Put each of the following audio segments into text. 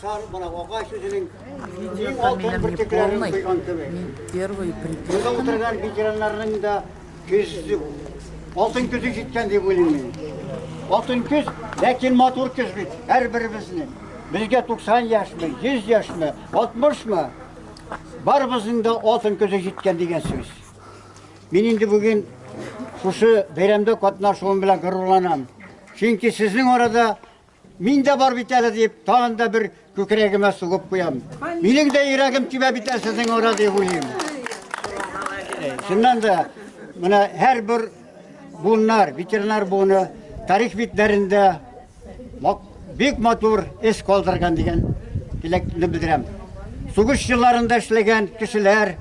сар мына ағаш өзінің ең алтын біртектерін құйған төбе. Burada отырған ветеранларның да көзі алтын көзі жеткен деп ойлаймын. Алтын көз, ләкин матур көз бит, әрбіріміздің. Бізге 90 яшмы, 100 яшмы, 60 мы, бар біздің де алтын көзі жеткен деген сөз. Мен енді бүгін шушы бәйрәмдә катнашуым белән горурланам. Чөнки сезнең арада мин дә бар бит әле дип, тагын да бер күкрәгемә сугып куям. Минең дә йөрәгем тибә бит әле сезнең арада дип уйлыйм. Шуннан да менә һәрбер буыннар, ветеринар буыны тарих битләрендә бик матур эш калдырган дигән теләкне белдерәм. Сугыш елларында эшләгән кешеләр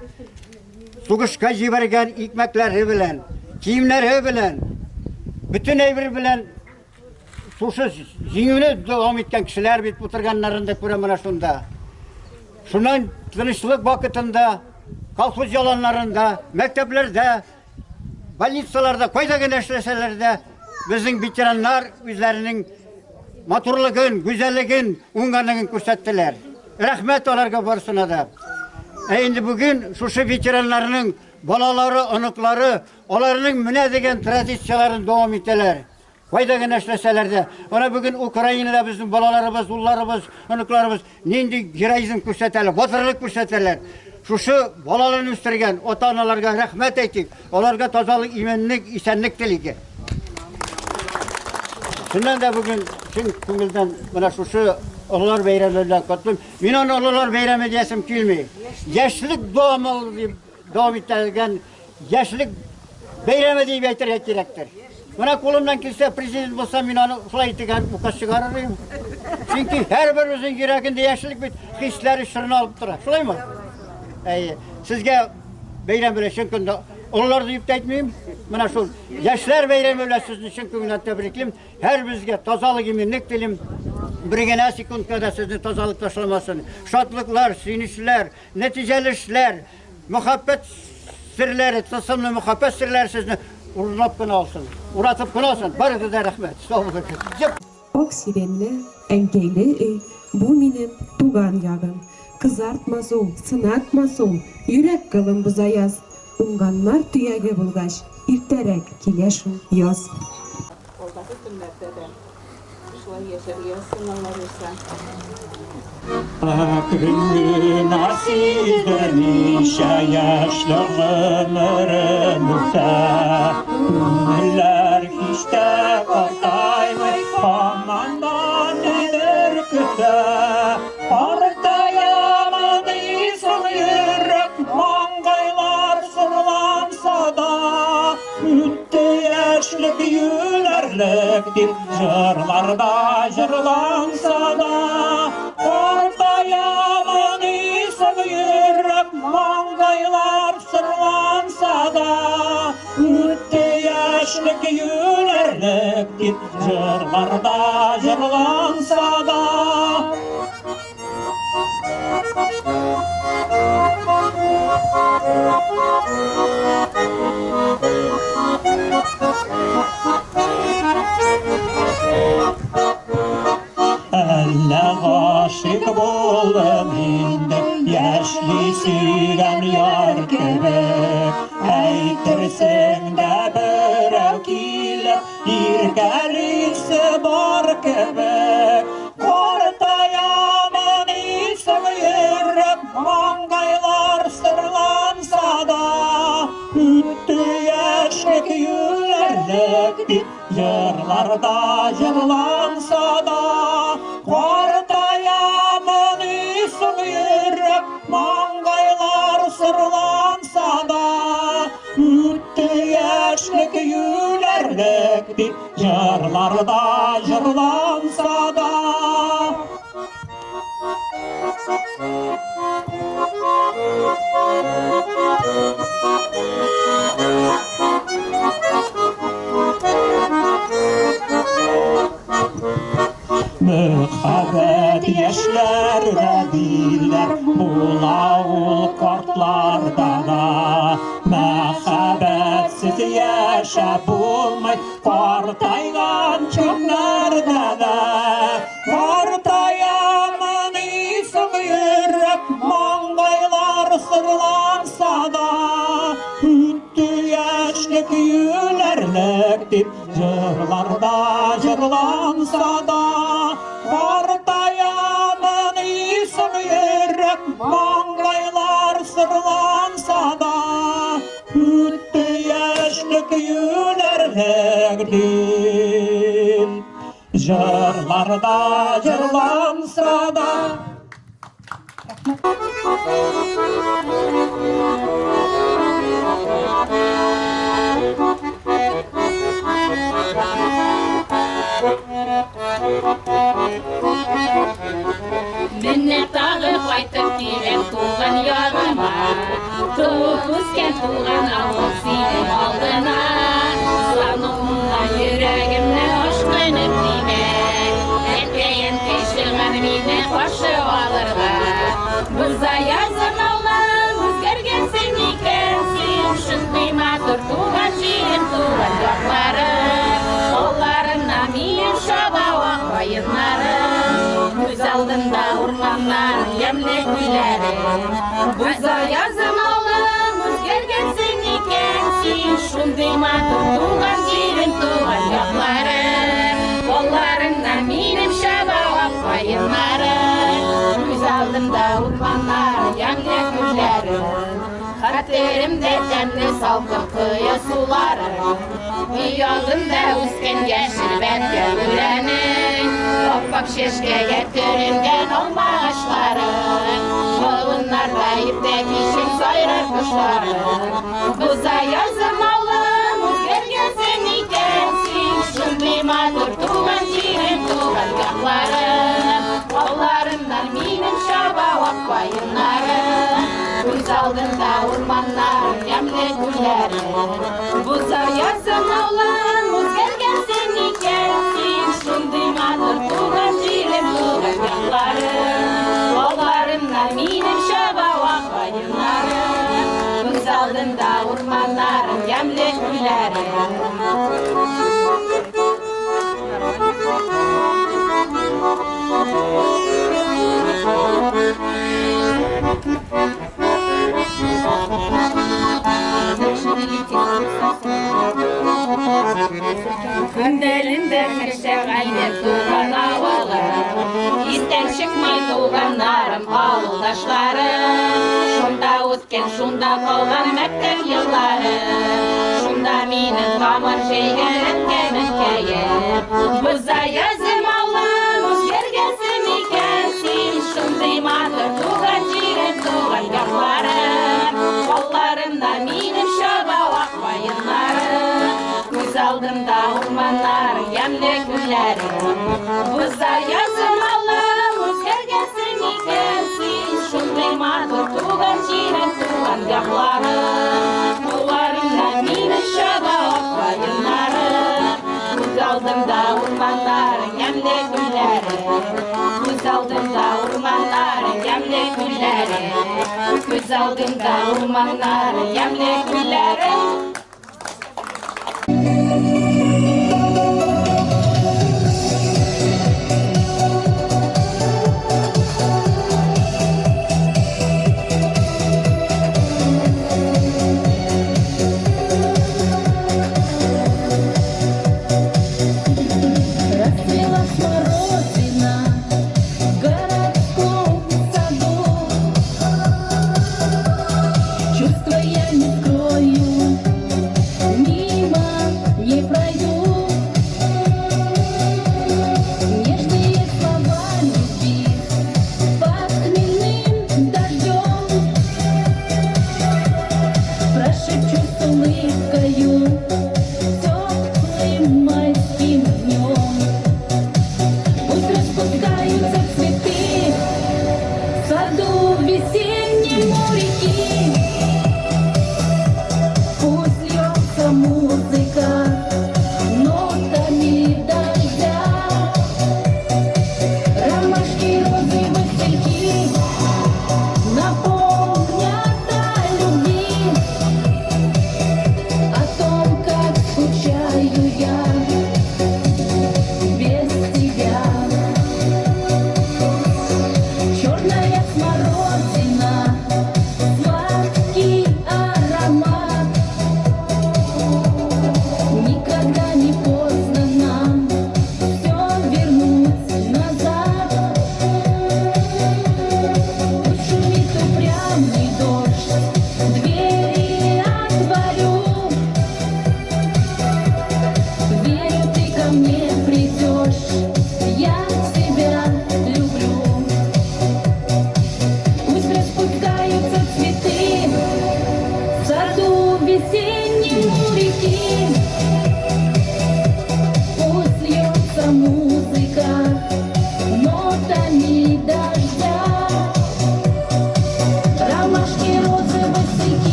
сугышка җибәргән икмәкләре белән, киемнәре белән, bütün әйбер белән шушы җиңүне дәвам иткән кешеләр бит утырганнарында күрәм менә шунда. Шуннан тынычлык вакытында, колхоз яланнарында, мәктәпләрдә, больницаларда, кайда гына эшләсәләр дә безнең ветераннар үзләренең матурлыгын, гүзәллеген, уңганлыгын күрсәттеләр. Рәхмәт аларга барсына да. Инде бүген шушы ветераннарның балалары, оныклары, аларның менә дигән традицияларын дәвам итәләр. Кайда гына эшләсәләр дә. Ана бүген Украинада безнең балаларыбыз, улларыбыз, оныкларыбыз нинди героизм күрсәтәләр, батырлык күрсәтәләр. Шушы балаларын үстергән ата-аналарга рәхмәт әйтик. Аларга тазалык, иманлык, исәнлек телик. Шуннан да бүген чын күңелдән менә шушы Олар бәйрәмләрен котлыйм. Мин аны олар бәйрәме диясем килми. Яшьлек дәвам итәлгән яшьлек бәйрәме дип әйтергә кирәктер. Менә кулымнан килсә президент булса, мин аны шулай итегән указ чыгарырмын. Чөнки һәрберебезнең йөрәгендә яшьлек бит хисләре шырны алып тора. Шулаймы? Сезгә бәйрәм белән чын көндә олар дип әйтмим. Менә шул яшьләр бәйрәме белән сезне чын күңелдән тәбриклим. Һәрбезгә тазалык, иминлек телим. Bir gene sekundda sizni tozalıq taşlamasın. Şatlıklar, sinişler, neticeli işler, muhabbet sirleri, tılsımlı muhabbet sirleri sizni uğurlap kına olsun. Uğratıp kına olsun. Barıdı da rahmet. Sağ olun. Ok sirenli, enkeyli öy, bu benim tugan yağım. Kızartmaz ol, sınatmaz ol, yürek kılın buza yaz. Unganlar tüyege bulgaş, irterek kileşin yaz. Oldaki günlerde de şulay yaşarıyorsun, Allah olsun. Akırın asilden işe yaşlı ömrümüzde Ünlüler hiç de korkaymay amandan nedir küte Ortayamadıysan yürek mangaylar sırlansa da Ütte yaşlık yülerlik dip jırlarda jırlansa da Ortayamadıysan yürek mangaylar sırlansa da Ütte yaşlık yülerlik dip jırlarda jırlansa da Elle aşık boldum indi Yaşlı süren yar kebek Eytirsin de börek ile İrkelisi bar kebek Kortayaman isim yürek Mangaylar sırlansa da Üttü yaşlık yülerlik dip Yırlarda yırlansa da Kortayaman isim yürek Mangaylar sırlansa da Üttü yaşlık yülerlik dip Yırlarda yırlansa da Mühabbet yaşlar diller Bulavul kortlarda da Mühabbetsiz yaşa bulmay Kortaygan çöplerde de Kortayaman sırlansa da Üttü yaşlık yülerlik dip Jırlarda jırlansa da Partayamın isim yürek Mangaylar sırlansa da Üttü yaşlık yülerlik dip Jırlarda jırlansa da Minne tағы қайтып келем туған яғыма Туып өскен туған ауыл сенің алдына Сануымна жүрегімні ұшқынып дейме Әтпейін кешіған мені қошы алырға Біз аязын аулам өзгергенсің екенсің Шынқима тұр туған жерім туған жоқларым Қолларына мейім шабауақ байынарым Көз алдында орманнан емле күйләрі Біз аязым аулым өзгергенсің екенсің Шундый матур туған жерім туған жоқларым Қолларына мейім шабауақ байынарым Көз алдында орманнан емле күйләрі Қатерімде тәмді салқын қия сулары Үй алдында өскен яшіл бәтке өрәнің Оппақ шешкеге түрінген алма ағашлары Жолынарда епте кешін сайрар құштары Бұз аязым аулым өзгергенсің екенсің Шындай матур туған жерім туған жақтарым Қолларымнан менің шабауақ байынарым Көз алдында орманнарым емле күйләрі Бұз аязым аулым өзгергенсің екенсің Шындай матур туған жерім туған жақтарым Қолларымнан менің шабауақ байынарым Көз алдында орманнарым емле күйләрі Күнделінде кіршек әлдеп туған ауылы Естен шықмай туғанарым ауылдашларым Шунда өткен, шунда қалған мәктеп еллары Шунда менің тамыр жейген әткем-әткейім Біз аязым аулым өзгергенсің екенсің Шындай матур туған жерім туған жақтарым Қолларымда менің шабауақ байынарым Көз алдымда орманнарым емле күйләрі Біз аязым аулым өзгергенсің екенсің Шындай матур туған жерім туған жақтарым Қолларымда менің шабауақ байынарым Көз алдымда орманнарым емле күйләрі Көз алдымда орманнарым емле күйләрі Көз алдымда орманнарым емле күйләрі Расцвела смородина в городском саду. Чувства я не скрою,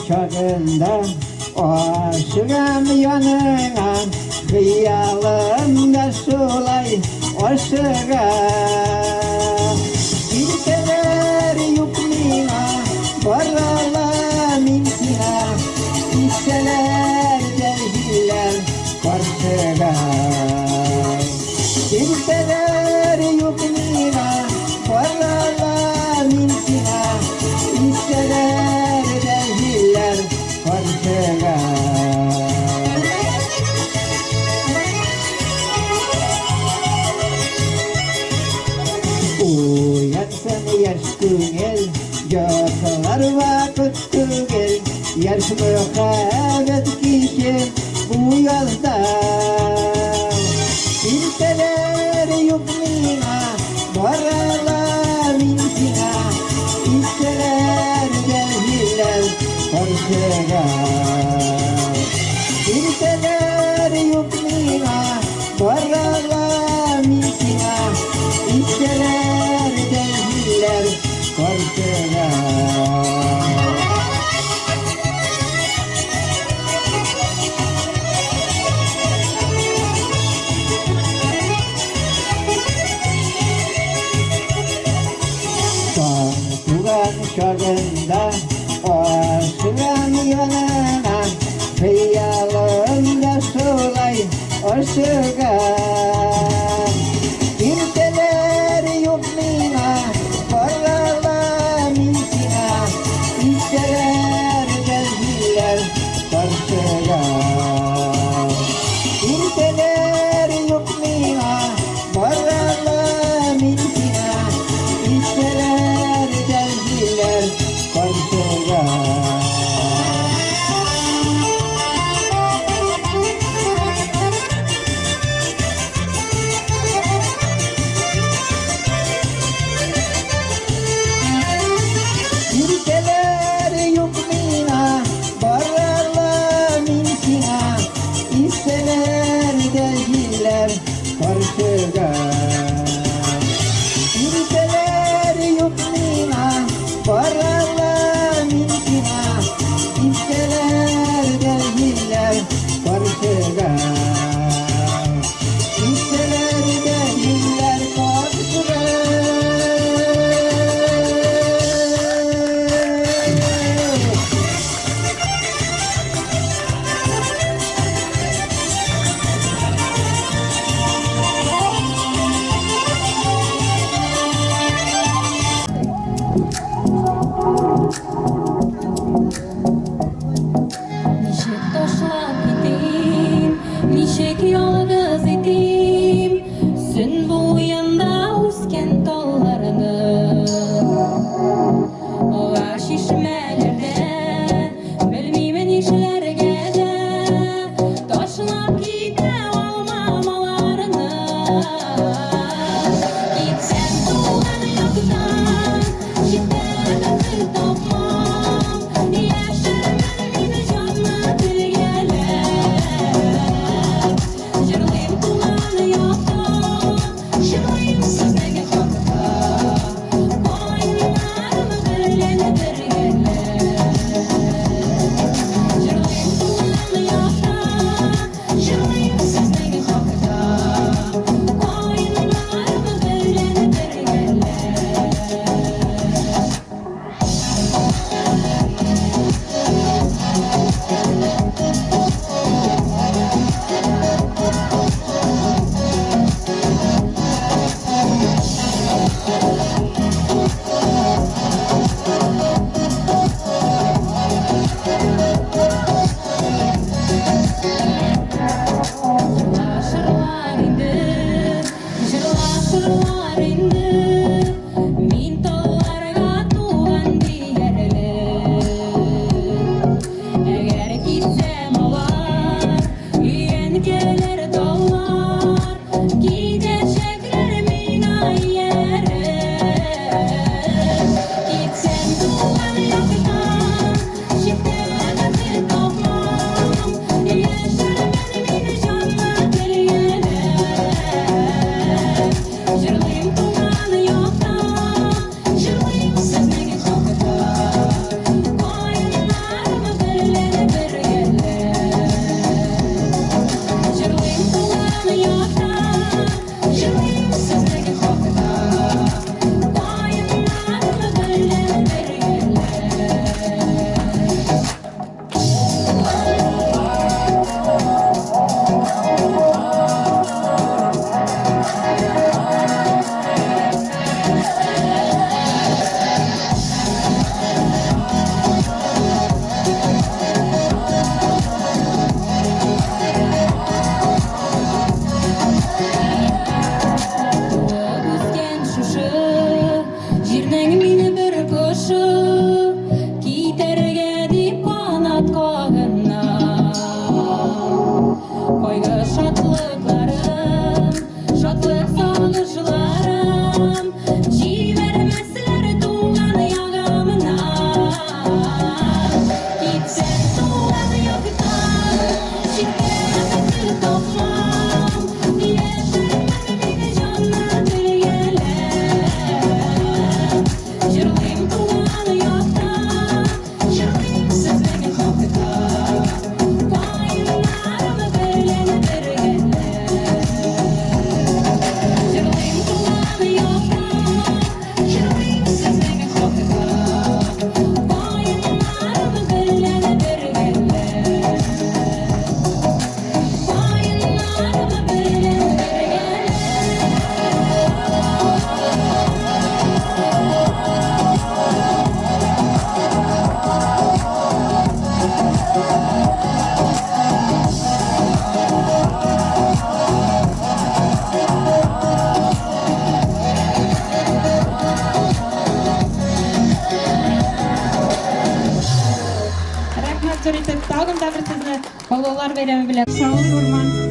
çağında aşığım yanına Hıyalımda sulay aşığa Kimseler yukmina Barala minkina İsteler cahiller karşıga Kimseler yukmina Barala minkina İsteler cahiller karşıga Uyansın yaş güngel Yoklar vakit güngel Yaş muhabbet kişi bu yolda Kimseler yukmina Barala minkina İsteler cahiller karşıga Kimseler yukmina Barala minkina İsteler cahiller karşıga Tugan şarında aşığım yanına Hıyalımda sulay aşığa Kimseler yukmina Barala minkina İsteler cahiller karşıga Kimseler yukmina Barala minkina İsteler cahiller karşıga Kimseler yukmina Barala minkina İsteler cahiller karşıga Kimseler yukmina Barala minkina İsteler cahiller karşıga İsteler cahiller karşıga beremi bilen. Sağ ol Urman.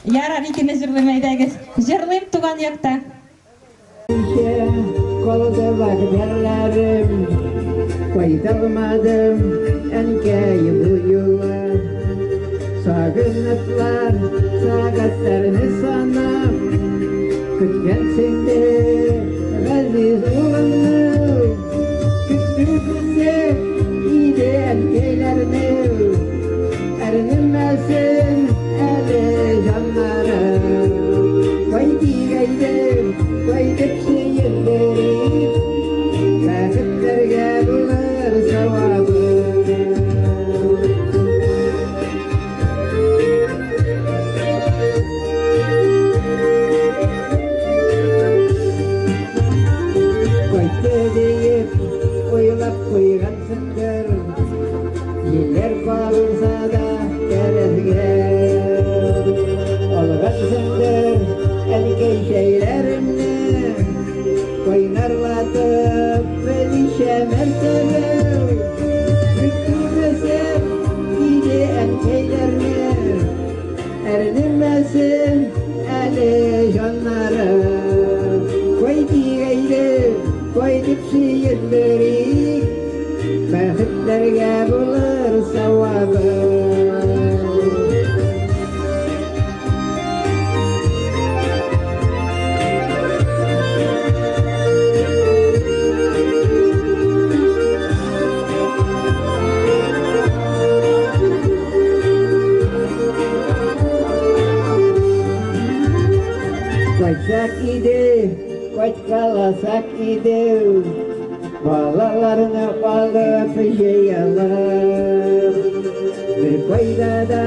Яра икене жырлаймайдагыз. Жырлайм туган якта. Kolda vakberlerim Koydalmadım enkeyi bu yola Sagınlıklar sagatlarını sanam Kütkensin de gaziz olanı Küttürküse iyide enkeylerini Erinmesin ele canlarım Koydi gaydim koyduk şehirleri Vakitlerge bulur sevabı Koydu deyip oylap koygansındır Yeller kalırsa da kerezge Olgansındır elkey şeylerimle Koynarlatıp belişe mertebe Büktürmesem iyide enkeylerine Erinmesin eli canlara Koydi gayri süyenleri Bäxitlerge bulur savabı Koysak idi, koç kalasak idi Balalarını alıp yiyalım Bir koyda da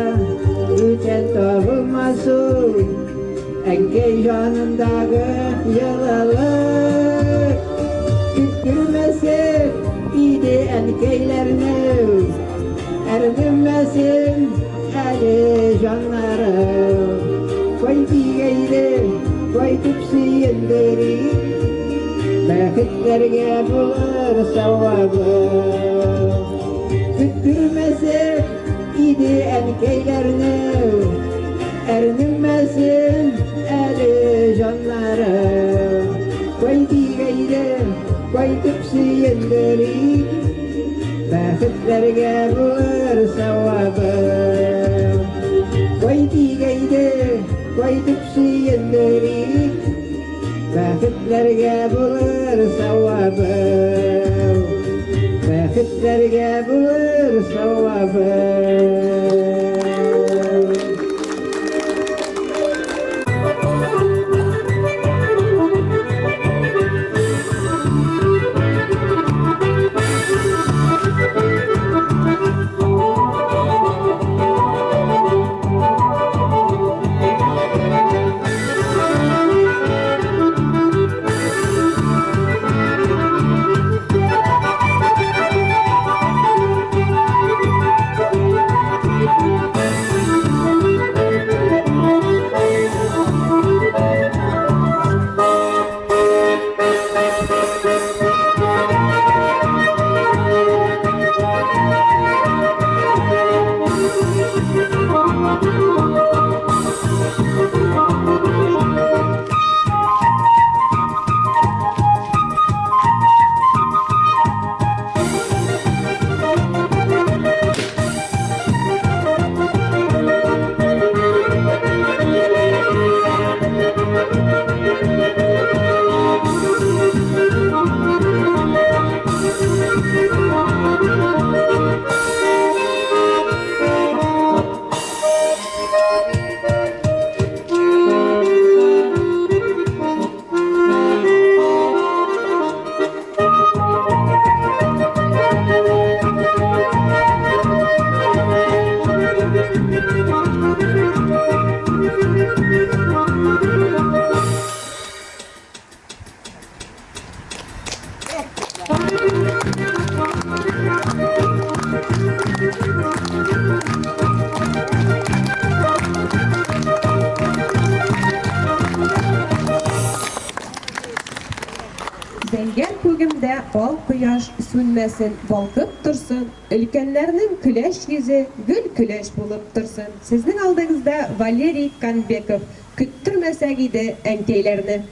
üçen doğulmasın Enkey yanındağı yılalık Küttürmesin idi enkeylerini Erdinmesin eli canları Koy diyeydi, koy tüpsiyenleri Bäxitlerge bulur savabı Küttürmesin idi enkeylerini Erdinmesin eli canları Koy diyeydi, koy tüpsiyenleri Bäxitlerge bulur savabı Koy diyeydi, koy tüpsiyenleri Bäxitlerge bulur savabı Bäxitlerge bulur savabı Зәңгәр күгемдә ал кояш сүнмәсен, балкып торсын, өлкәннәрнең көләш йөзе гөл көләш булып торсын. Сезнең алдыгызда Валерий Канбеков, көттөрмәсәк иде әнкәйләрне.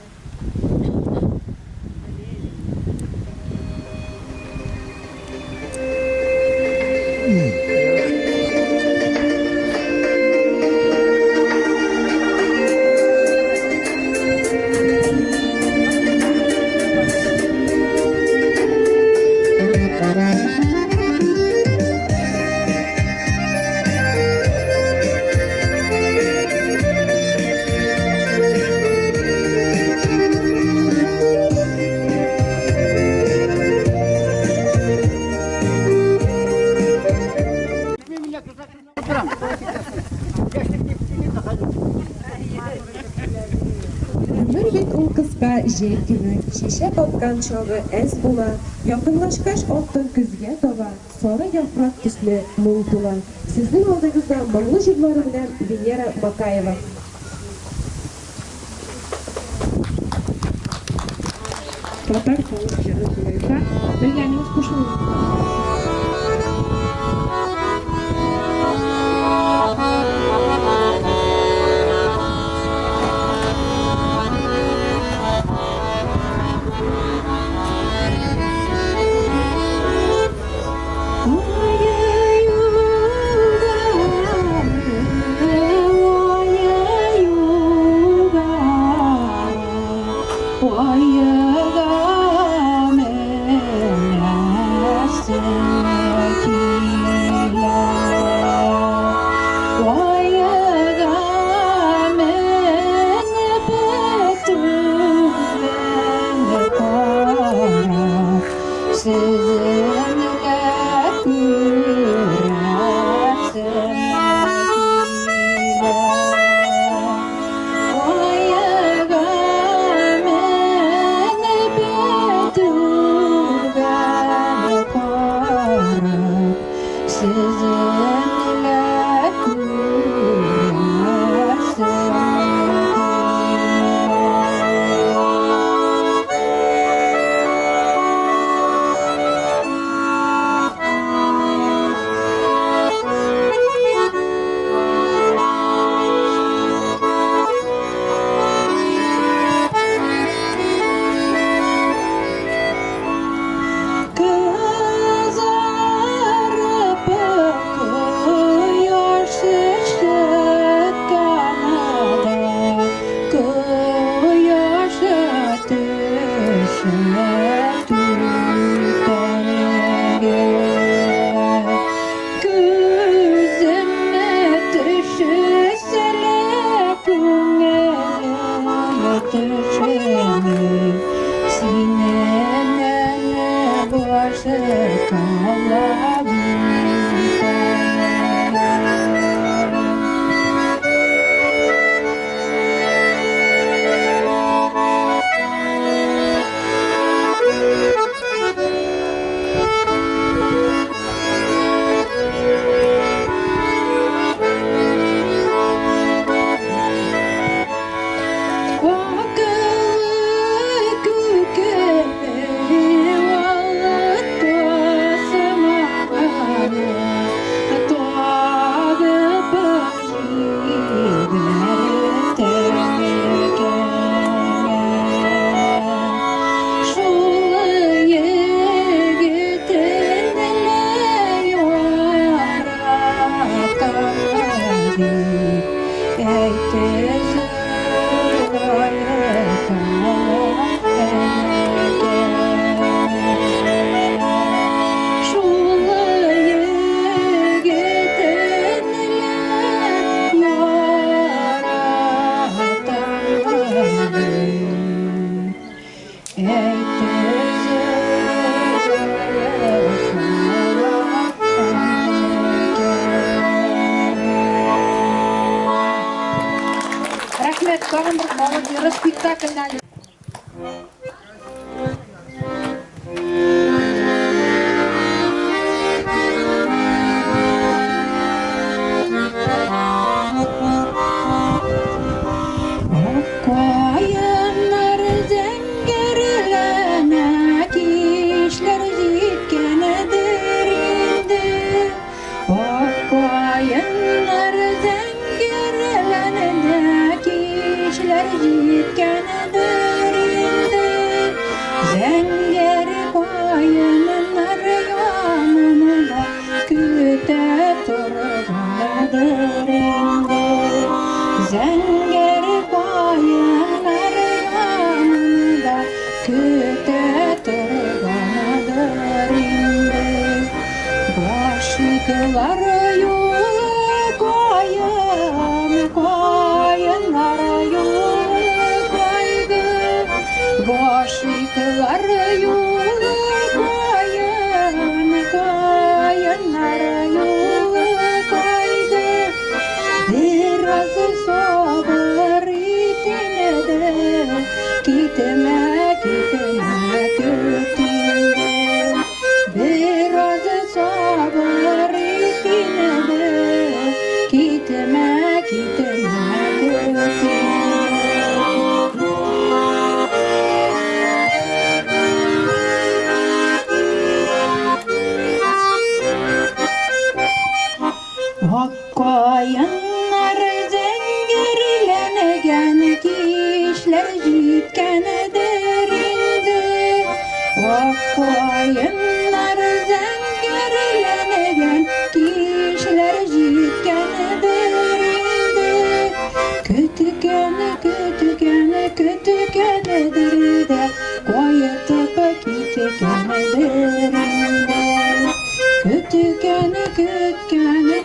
Ömür бит ул кыска җәй көне, чәчәк аткан чагы әз була, якынлашкач алтын көзгә таба, сары яфрак төсле моң тула. Сезнең алдыгызда моңлы җырлары белән Венера Макаева. Татар халык җыры буенча белгәнегез кушылыгыз. Tag'in bir молодежь spektakldan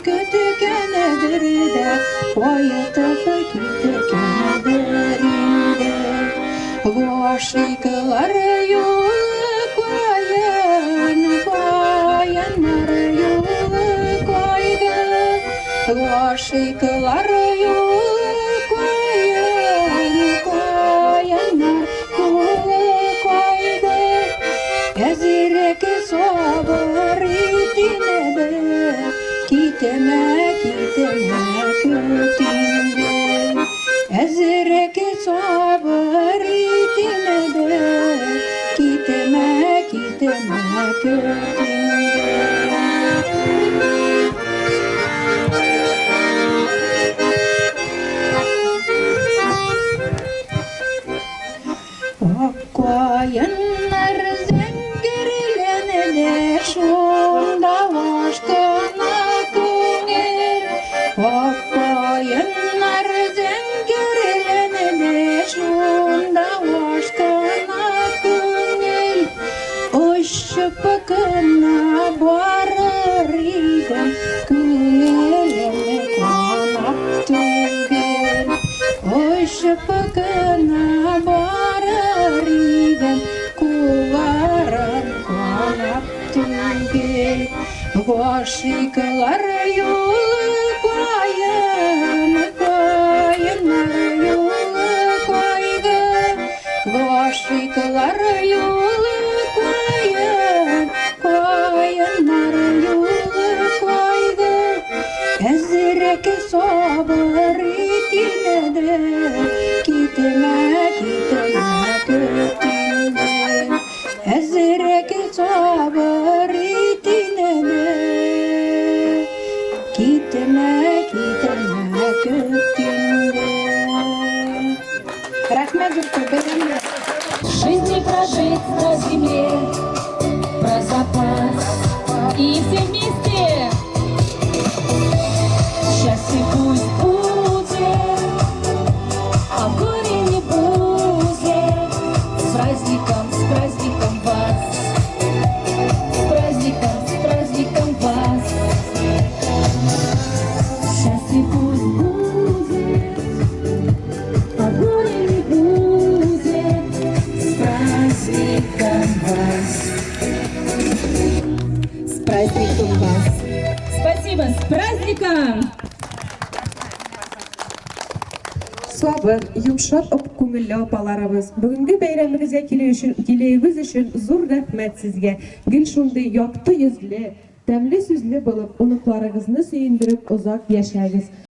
kütükenedir de Koyutup kütükenedir inde Goşiklar yolu koyanlar yolu koydu Goşiklar yolu koyanlar yolu koydu Ezirek sabır itine de Gitme kötünde Ezirek sabır itine de Gitme kötünde Koyanlar zengirlenene şunda başkana köngel Koyanlar zengirlenene şunda başkana köngel Oşıpkına varır idem köngeleme konak tüngel Oşıpkına varır idem kuvaran konak tüngel Goşiklar yolu koyanlar yolu koydu Goşiklar yolu koyanlar yolu koydu Ezrek sabır itine de Gitme kötünde Ezrek sabır itine de Gitme kötünde Rahmet Zülkübey'den Жизни прожить на земле, про запас и все вместе. Счастье пусть будет, а горе не будет. С праздником вас, с праздником вас. Счастье пусть будет, а горе не будет. С праздником вас. С праздником вас. Спасибо, с праздником! Sabır, yumşak көңіллі апаларыбыз. Бүгінгі бәйрәмігізге келуіңіз үшін зур рәхмәт сезге. Гүл шундый якты йөзле, тәмле сүзле булып, оныкларыгызны сөендереп озак яшәгез.